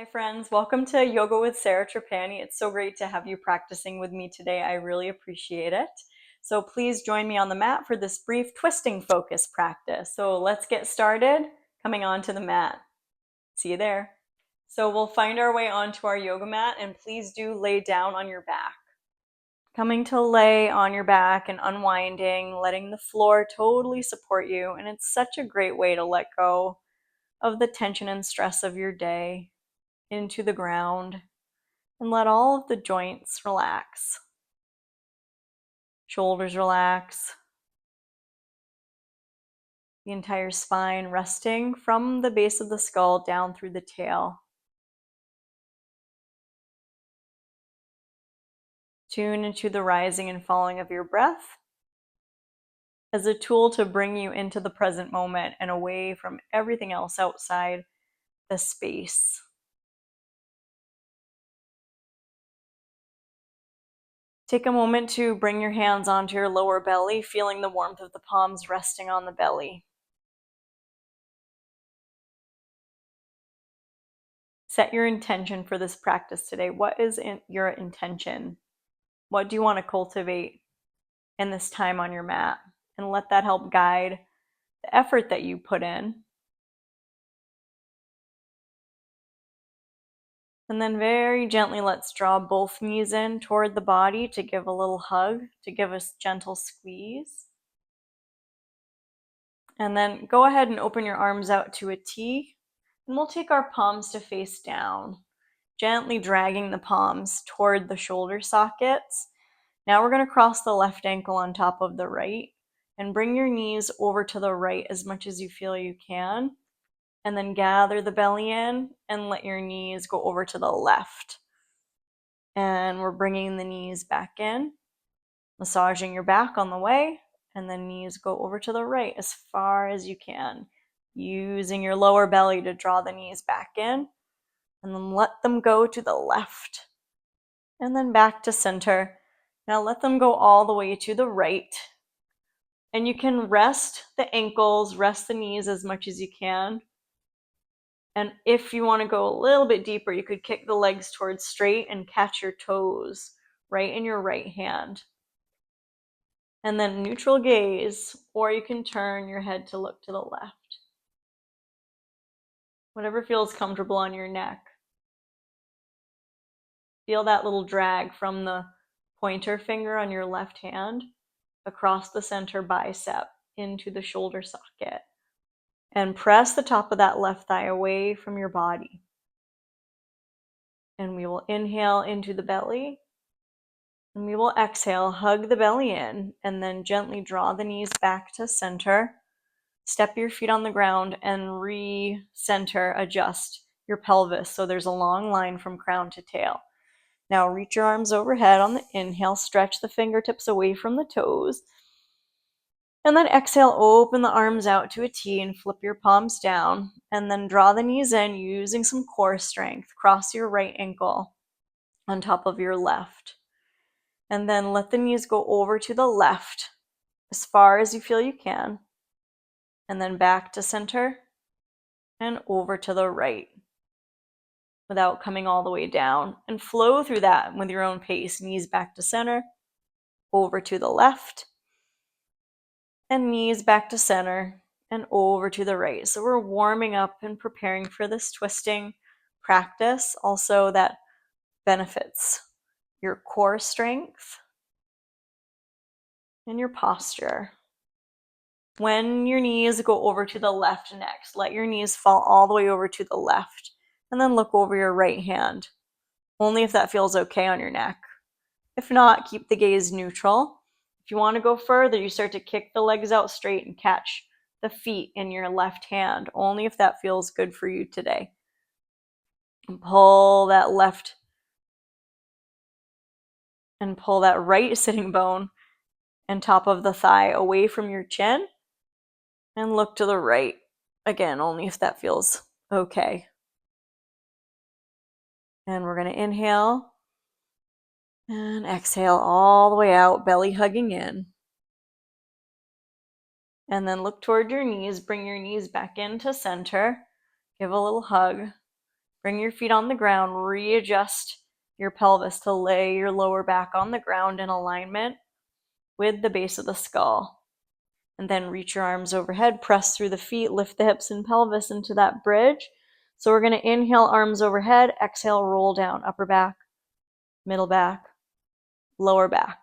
Hi friends, welcome to Yoga with Sarah Trapani. It's so great to have you practicing with me today. I really appreciate it. So please join me on the mat for this brief twisting focus practice. So let's get started coming onto the mat. See you there. So we'll find our way onto our yoga mat, and please do lay down on your back. Coming to lay on your back and unwinding, letting the floor totally support you. And it's such a great way to let go of the tension and stress of your day into the ground and let all of the joints relax. Shoulders relax. The entire spine resting from the base of the skull down through the tail. Tune into the rising and falling of your breath as a tool to bring you into the present moment and away from everything else outside the space. Take a moment to bring your hands onto your lower belly, feeling the warmth of the palms resting on the belly. Set your intention for this practice today. What is your intention? What do you want to cultivate in this time on your mat? And let that help guide the effort that you put in. And then very gently, let's draw both knees in toward the body to give a little hug, to give a gentle squeeze. And then go ahead and open your arms out to a T. And we'll take our palms to face down, gently dragging the palms toward the shoulder sockets. Now we're going to cross the left ankle on top of the right and bring your knees over to the right as much as you feel you can. And then gather the belly in and let your knees go over to the left. And we're bringing the knees back in, massaging your back on the way, and then knees go over to the right as far as you can, using your lower belly to draw the knees back in, and then let them go to the left, and then back to center. Now let them go all the way to the right, and you can rest the ankles, rest the knees as much as you can. And if you want to go a little bit deeper, you could kick the legs towards straight and catch your toes right in your right hand. And then neutral gaze, or you can turn your head to look to the left. Whatever feels comfortable on your neck. Feel that little drag from the pointer finger on your left hand across the center bicep into the shoulder socket. And press the top of that left thigh away from your body. And we will inhale into the belly. And we will exhale, hug the belly in, and then gently draw the knees back to center. Step your feet on the ground and re-center, adjust your pelvis so there's a long line from crown to tail. Now reach your arms overhead on the inhale, stretch the fingertips away from the toes. And then exhale, open the arms out to a T and flip your palms down. And then draw the knees in using some core strength. Cross your right ankle on top of your left. And then let the knees go over to the left as far as you feel you can. And then back to center and over to the right without coming all the way down. And flow through that with your own pace. Knees back to center, over to the left, and knees back to center and over to the right. So we're warming up and preparing for this twisting practice. Also, that benefits your core strength and your posture. When your knees go over to the left next, let your knees fall all the way over to the left, and then look over your right hand, only if that feels okay on your neck. If not, keep the gaze neutral. If you want to go further, you start to kick the legs out straight and catch the feet in your left hand, only if that feels good for you today. And pull that left and pull that right sitting bone and top of the thigh away from your chin and look to the right. Again, only if that feels okay. And we're going to inhale and exhale all the way out, belly hugging in. And then look toward your knees, bring your knees back into center, give a little hug, Bring your feet on the ground, readjust your pelvis to lay your lower back on the ground in alignment with the base of the skull. And then reach your arms overhead, press through the feet, lift the hips and pelvis into that bridge. So we're going to inhale, arms overhead, exhale, roll down, upper back, middle back, lower back.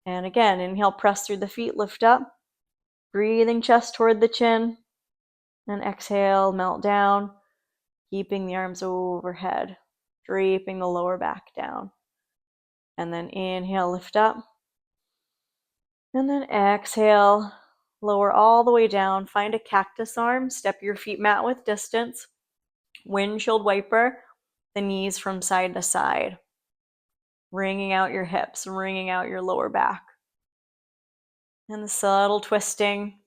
And again, inhale, press through the feet, lift up, breathing chest toward the chin, and exhale, melt down, keeping the arms overhead, draping the lower back down. And then inhale, lift up, and then exhale, lower all the way down, find a cactus arm, step your feet mat width distance, windshield wiper the knees from side to side, wringing out your hips, wringing out your lower back. And the subtle twisting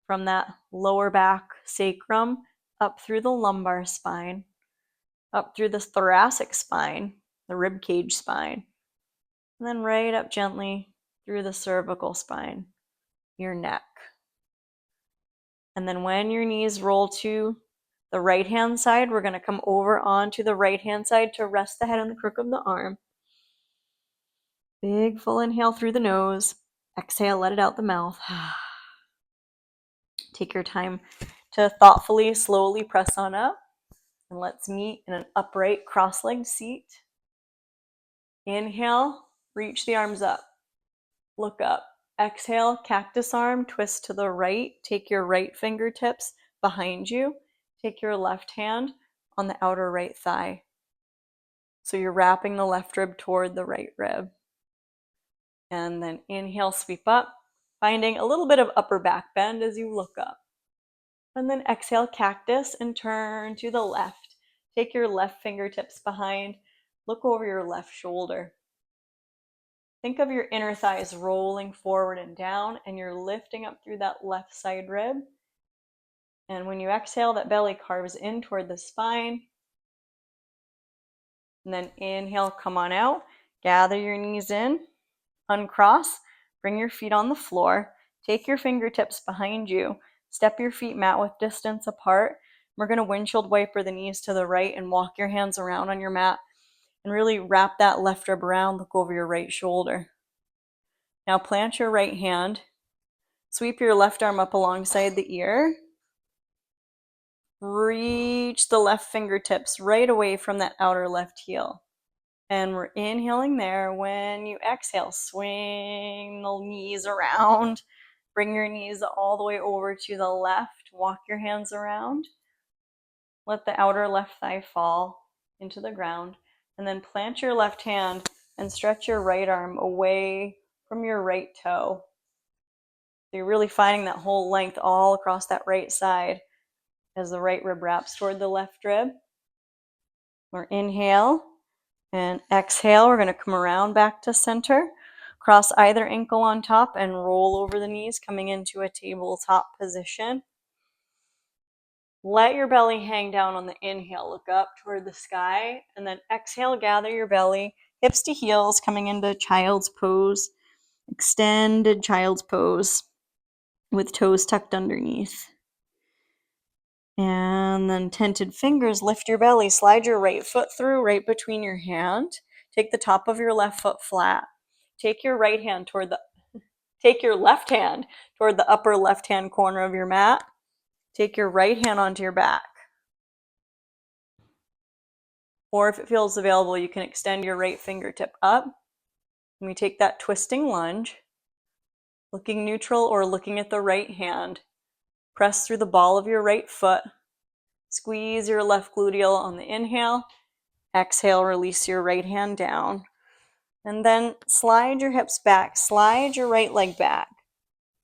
from that lower back sacrum up through the lumbar spine, up through the thoracic spine, the rib cage spine, and then right up gently through the cervical spine, your neck. And then when your knees roll to the right hand side, we're going to come over onto the right hand side to rest the head on the crook of the arm. Big full inhale through the nose. Exhale, let it out the mouth. Take your time to thoughtfully, slowly press on up. And let's meet in an upright cross-legged seat. Inhale, reach the arms up. Look up. Exhale, cactus arm, twist to the right. Take your right fingertips behind you. Take your left hand on the outer right thigh. So you're wrapping the left rib toward the right rib. And then inhale, sweep up, finding a little bit of upper back bend as you look up. And then exhale, cactus, and turn to the left. Take your left fingertips behind. Look over your left shoulder. Think of your inner thighs rolling forward and down, and you're lifting up through that left side rib. And when you exhale, that belly carves in toward the spine. And then inhale, come on out. Gather your knees in. Uncross. Bring your feet on the floor. Take your fingertips behind you. Step your feet mat width distance apart. We're going to windshield wiper the knees to the right and walk your hands around on your mat. And really wrap that left rib around. Look over your right shoulder. Now plant your right hand. Sweep your left arm up alongside the ear. Reach the left fingertips right away from that outer left heel. And we're inhaling there. When you exhale, swing the knees around. Bring your knees all the way over to the left. Walk your hands around. Let the outer left thigh fall into the ground. And then plant your left hand and stretch your right arm away from your right toe. So you're really finding that whole length all across that right side as the right rib wraps toward the left rib. Or inhale and exhale. We're going to come around back to center. Cross either ankle on top and roll over the knees, coming into a tabletop position. Let your belly hang down on the inhale. Look up toward the sky. And then exhale, gather your belly, hips to heels, coming into child's pose. Extended child's pose with toes tucked underneath. And then tented fingers, lift your belly, slide your right foot through right between your hand. Take the top of your left foot flat. Take your left hand toward the upper left-hand corner of your mat. Take your right hand onto your back. Or if it feels available, you can extend your right fingertip up. And we take that twisting lunge, looking neutral or looking at the right hand. Press through the ball of your right foot. Squeeze your left gluteal on the inhale. Exhale, release your right hand down. And then slide your hips back. Slide your right leg back.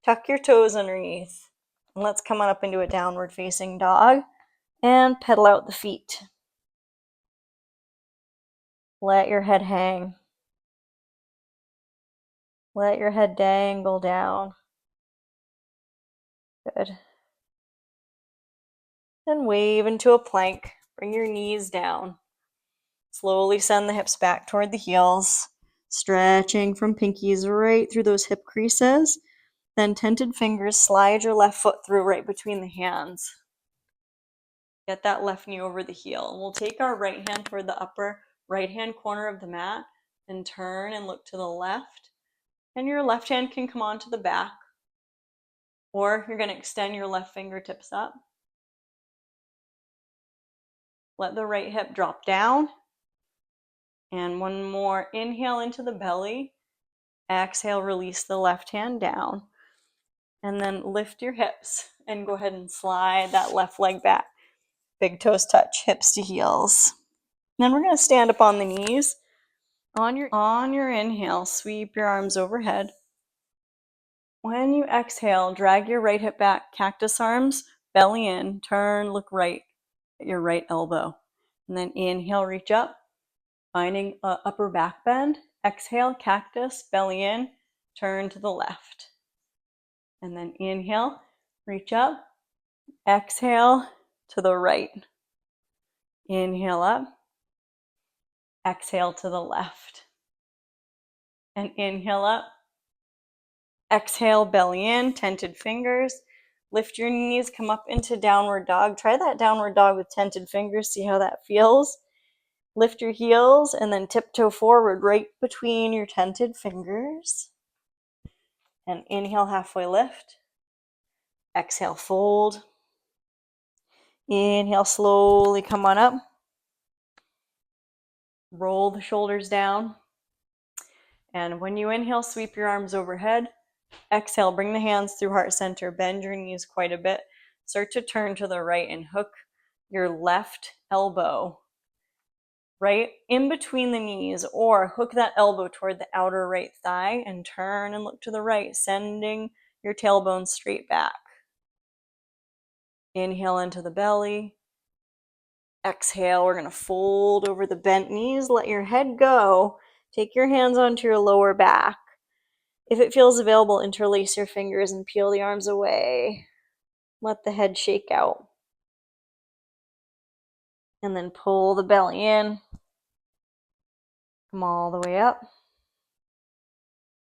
Tuck your toes underneath. And let's come on up into a downward facing dog. And pedal out the feet. Let your head hang. Let your head dangle down. Good. Then wave into a plank. Bring your knees down. Slowly send the hips back toward the heels. Stretching from pinkies right through those hip creases. Then tented fingers, slide your left foot through right between the hands. Get that left knee over the heel. We'll take our right hand toward the upper right-hand corner of the mat and turn and look to the left. And your left hand can come onto the back, or you're going to extend your left fingertips up. Let the right hip drop down. And one more inhale into the belly. Exhale, release the left hand down. And then lift your hips and go ahead and slide that left leg back. Big toes touch, hips to heels. Then we're going to stand up on the knees. On your inhale, sweep your arms overhead. When you exhale, drag your right hip back, cactus arms, belly in, turn, look right at your right elbow. And then inhale, reach up, finding an upper back bend. Exhale, cactus, belly in, turn to the left. And then inhale, reach up, exhale to the right. Inhale up, exhale to the left. And inhale up, exhale, belly in, tented fingers. Lift your knees, come up into downward dog. Try that downward dog with tented fingers, see how that feels. Lift your heels and then tiptoe forward right between your tented fingers. And inhale, halfway lift. Exhale, fold. Inhale, slowly come on up. Roll the shoulders down. And when you inhale, sweep your arms overhead. Exhale, bring the hands through heart center. Bend your knees quite a bit. Start to turn to the right and hook your left elbow right in between the knees, or hook that elbow toward the outer right thigh and turn and look to the right, sending your tailbone straight back. Inhale into the belly. Exhale, we're going to fold over the bent knees. Let your head go. Take your hands onto your lower back. If it feels available, interlace your fingers and peel the arms away. Let the head shake out. And then pull the belly in. Come all the way up.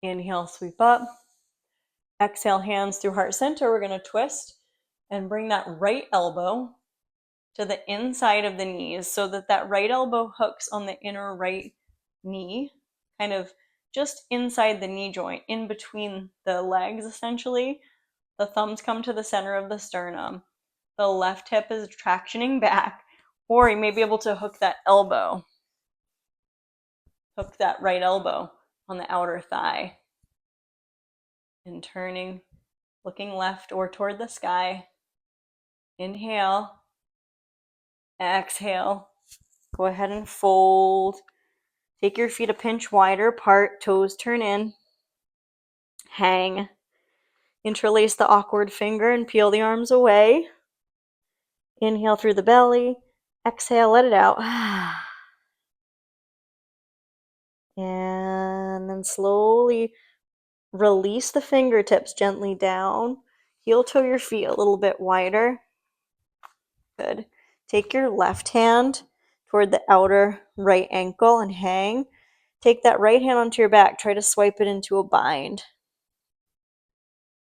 Inhale, sweep up. Exhale, hands through heart center. We're going to twist and bring that right elbow to the inside of the knees so that that right elbow hooks on the inner right knee, kind of just inside the knee joint, in between the legs essentially. The thumbs come to the center of the sternum. The left hip is tractioning back, or you may be able to hook that elbow. Hook that right elbow on the outer thigh. And turning, looking left or toward the sky. Inhale. Exhale. Go ahead and fold. Take your feet a pinch wider apart. Toes turn in. Hang. Interlace the awkward finger and peel the arms away. Inhale through the belly. Exhale, let it out. And then slowly release the fingertips gently down. Heel toe your feet a little bit wider. Good. Take your left hand toward the outer right ankle and hang. Take that right hand onto your back. Try to swipe it into a bind.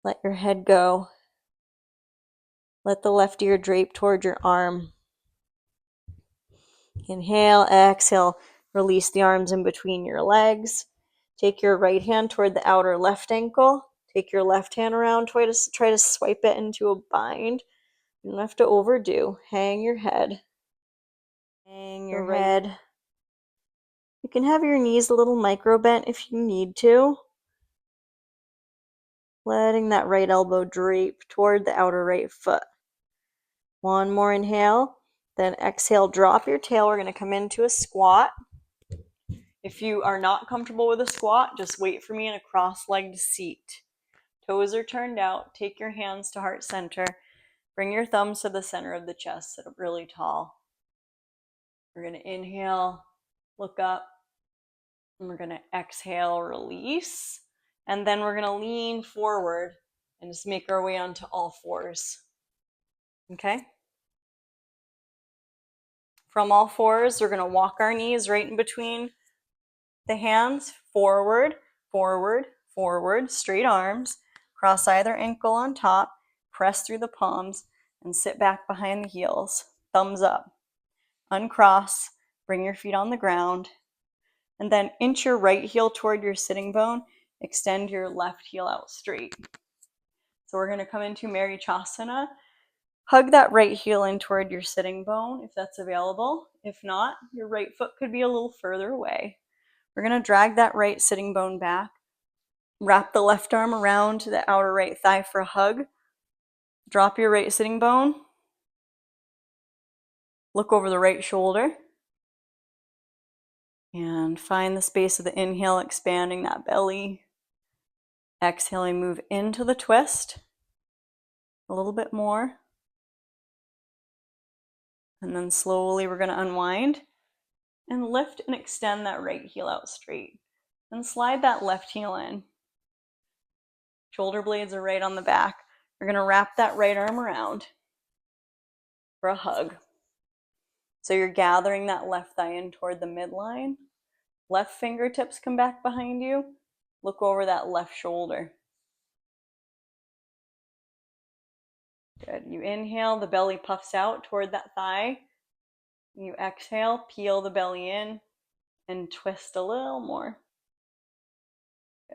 Let your head go. Let the left ear drape toward your arm. Inhale, exhale. Release the arms in between your legs. Take your right hand toward the outer left ankle. Take your left hand around. Try to swipe it into a bind. You don't have to overdo. Hang your head. Hang your head. You can have your knees a little micro bent if you need to. Letting that right elbow drape toward the outer right foot. One more inhale. Then exhale, drop your tail. We're going to come into a squat. If you are not comfortable with a squat, just wait for me in a cross-legged seat. Toes are turned out. Take your hands to heart center. Bring your thumbs to the center of the chest. Sit up really tall. We're going to inhale, look up, and we're going to exhale, release. And then we're going to lean forward and just make our way onto all fours. Okay? From all fours, we're going to walk our knees right in between the hands, forward, forward, forward, straight arms, cross either ankle on top, press through the palms, and sit back behind the heels. thumbs up. Uncross, bring your feet on the ground, and then inch your right heel toward your sitting bone. Extend your left heel out straight. So we're going to come into Marichasana. Hug that right heel in toward your sitting bone if that's available. If not, your right foot could be a little further away. We're going to drag that right sitting bone back. Wrap the left arm around the outer right thigh for a hug. Drop your right sitting bone. Look over the right shoulder. And find the space of the inhale, expanding that belly. Exhaling, move into the twist. A little bit more. And then slowly we're going to unwind and lift and extend that right heel out straight. And slide that left heel in. Shoulder blades are right on the back. We're going to wrap that right arm around for a hug. So you're gathering that left thigh in toward the midline. Left fingertips come back behind you. Look over that left shoulder. Good. You inhale, the belly puffs out toward that thigh. You exhale, peel the belly in and twist a little more.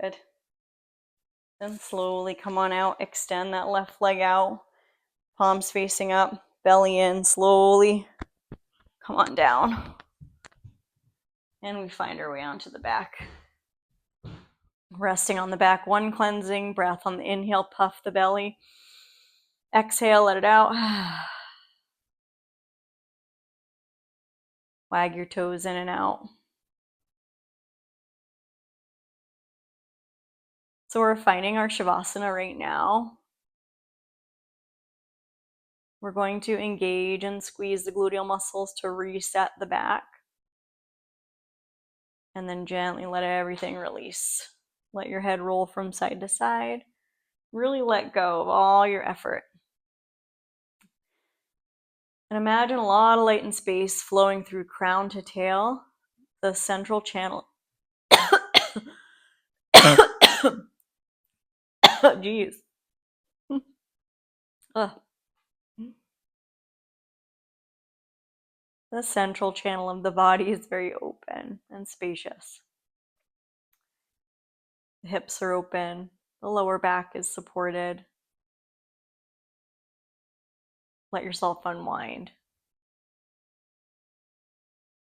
Good. Then slowly come on out, extend that left leg out, palms facing up, belly in, slowly come on down. And we find our way onto the back. Resting on the back, one cleansing breath on the inhale, puff the belly. Exhale, let it out. Wag your toes in and out. So we're finding our shavasana right now. We're going to engage and squeeze the gluteal muscles to reset the back. And then gently let everything release. Let your head roll from side to side. Really let go of all your effort. And imagine a lot of light and space flowing through crown to tail, the central channel. Jeez. The central channel of the body is very open and spacious. The hips are open. The lower back is supported. Let yourself unwind.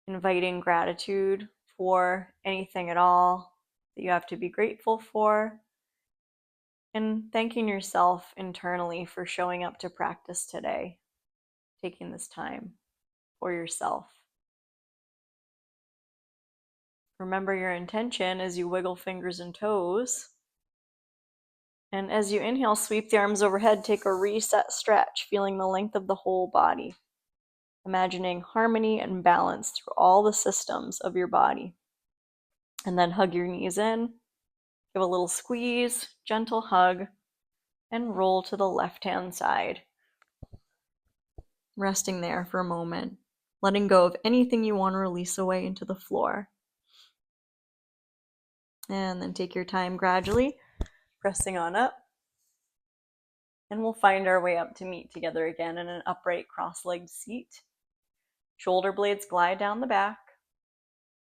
Inviting gratitude for anything at all that you have to be grateful for. And thanking yourself internally for showing up to practice today. Taking this time for yourself. Remember your intention as you wiggle fingers and toes. And as you inhale, sweep the arms overhead, take a reset stretch, feeling the length of the whole body. Imagining harmony and balance through all the systems of your body. And then hug your knees in, give a little squeeze, gentle hug, and roll to the left-hand side. Resting there for a moment, letting go of anything you want to release away into the floor. And then take your time gradually, pressing on up. And we'll find our way up to meet together again in an upright cross-legged seat. Shoulder blades glide down the back.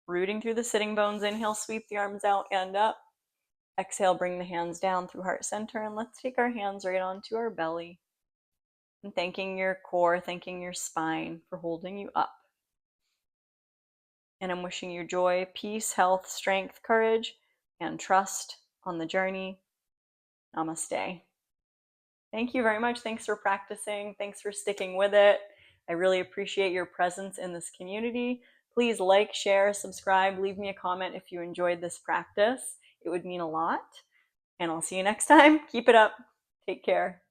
Rooting through the sitting bones. Inhale, sweep the arms out and up. Exhale, bring the hands down through heart center. And let's take our hands right onto our belly. And thanking your core, thanking your spine for holding you up. And I'm wishing you joy, peace, health, strength, courage, and trust on the journey. Namaste. Thank you very much. Thanks for practicing. Thanks for sticking with it. I really appreciate your presence in this community. Please like, share, subscribe, leave me a comment if you enjoyed this practice. It would mean a lot. And I'll see you next time. Keep it up. Take care.